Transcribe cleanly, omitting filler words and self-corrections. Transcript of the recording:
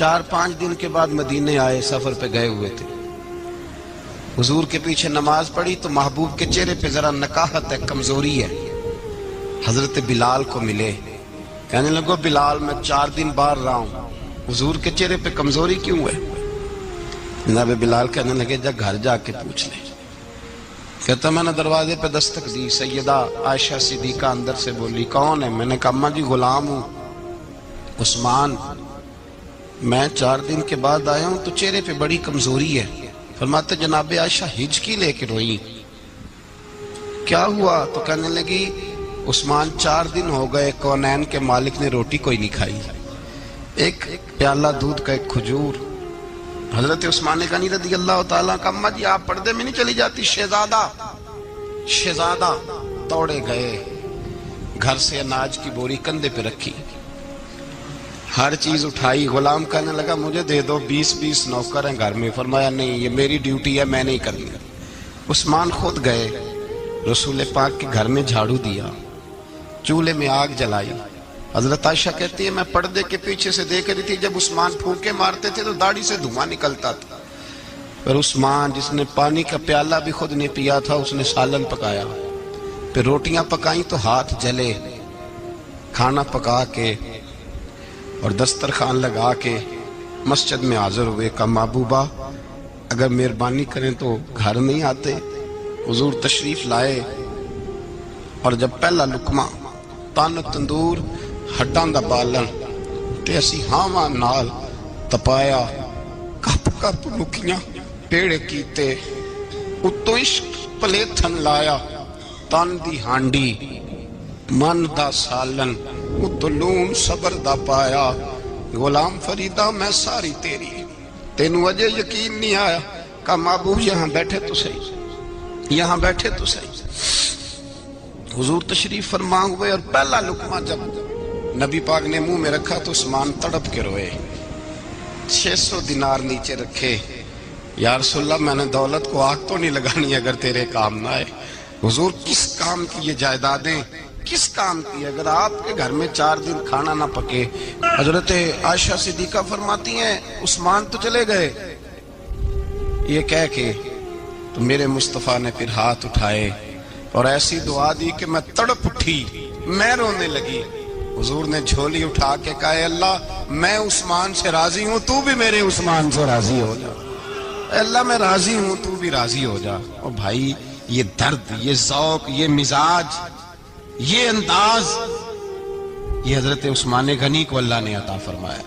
4-5 دن کے بعد مدینے آئے، سفر پہ گئے ہوئے تھے، حضور کے پیچھے نماز پڑھی تو محبوب کے چہرے پہ ذرا نکاہت ہے، کمزوری ہے۔ حضرت بلال کو ملے، کہنے لگو بلال میں 4 دن باہر رہا ہوں، حضور کے چہرے پہ کمزوری کیوں ہے؟ جناب بلال کہنے لگے جا گھر جا کے پوچھ لے۔ کہتا میں نے دروازے پہ دستک دی، سیدہ عائشہ صدیقہ اندر سے بولی کون ہے؟ میں نے کہا اماں جی غلام ہوں عثمان، میں 4 دن کے بعد آیا ہوں تو چہرے پہ بڑی کمزوری ہے۔ فرماتے جناب عائشہ ہچکی لے کے روئی، کیا ہوا؟ تو کہنے لگی عثمان 4 دن ہو گئے کونین کے مالک نے روٹی کوئی نہیں کھائی، ایک پیالہ دودھ کا ایک کھجور۔ حضرت عثمان غنی رضی اللہ تعالیٰ کا اماں جی آپ پردے میں نہیں چلی جاتی؟ شہزادہ توڑے گئے، گھر سے اناج کی بوری کندھے پہ رکھی، ہر چیز اٹھائی، غلام کہنے لگا مجھے دے دو، 20 نوکر ہیں گھر میں۔ فرمایا نہیں یہ میری ڈیوٹی ہے، میں نہیں کرنی۔ عثمان خود گئے، رسول پاک کے گھر میں جھاڑو دیا، چولہے میں آگ جلائی۔ حضرت عائشہ کہتی ہے میں پردے کے پیچھے سے دیکھ رہی تھی، جب عثمان پھونکے مارتے تھے تو داڑھی سے دھواں نکلتا تھا، پھر عثمان جس نے پانی کا پیالہ بھی خود نہیں پیا تھا اس نے سالن پکایا، پھر روٹیاں پکائیں تو ہاتھ جلے، کھانا پکا کے اور دسترخوان لگا کے مسجد میں حاضر ہوئے۔ کہا محبوبہ اگر مہربانی کریں تو گھر نہیں آتے؟ حضور تشریف لائے، اور جب پہلا لقمہ تن تندور ہڈاں دا بالن تے اسی ہاواں نال تپایا، کپ کپ مکھیاں پیڑے کیتے، اتوں عشق پلیتھن لایا، تن دی ہانڈی من دا سالن، اتوں لون صبر دا پایا، غلام فریدہ میں ساری تیری، تینوں اجے یقین نہیں آیا؟ کہا محبوب یہاں بیٹھے تو صحیح، یہاں بیٹھے تو صحیح۔ حضور تشریف فرما ہوئے اور پہلا لقمہ جب نبی پاک نے منہ میں رکھا تو عثمان تڑپ کے روئے، 600 دینار نیچے رکھے، یا رسول اللہ میں نے دولت کو آگ تو نہیں لگانی اگر تیرے کام نہ آئے۔ حضور کس کام کی یہ جائیدادیں، کس کام کی؟ اگر آپ کے گھر میں 4 دن کھانا نہ پکے۔ حضرت عائشہ صدیقہ فرماتی ہیں عثمان تو چلے گئے، یہ کہہ کے تو میرے مصطفیٰ نے پھر ہاتھ اٹھائے اور ایسی دعا دی کہ میں تڑپ اٹھی، میں رونے لگی۔ حضور نے جھولی اٹھا کے کہا اے اللہ میں عثمان سے راضی ہوں، تو بھی میرے عثمان سے راضی ہو جا، اے اللہ میں راضی ہوں تو بھی راضی ہو جا۔ اور بھائی یہ درد، یہ ذوق، یہ مزاج، یہ انداز، یہ حضرت عثمان غنی کو اللہ نے عطا فرمایا۔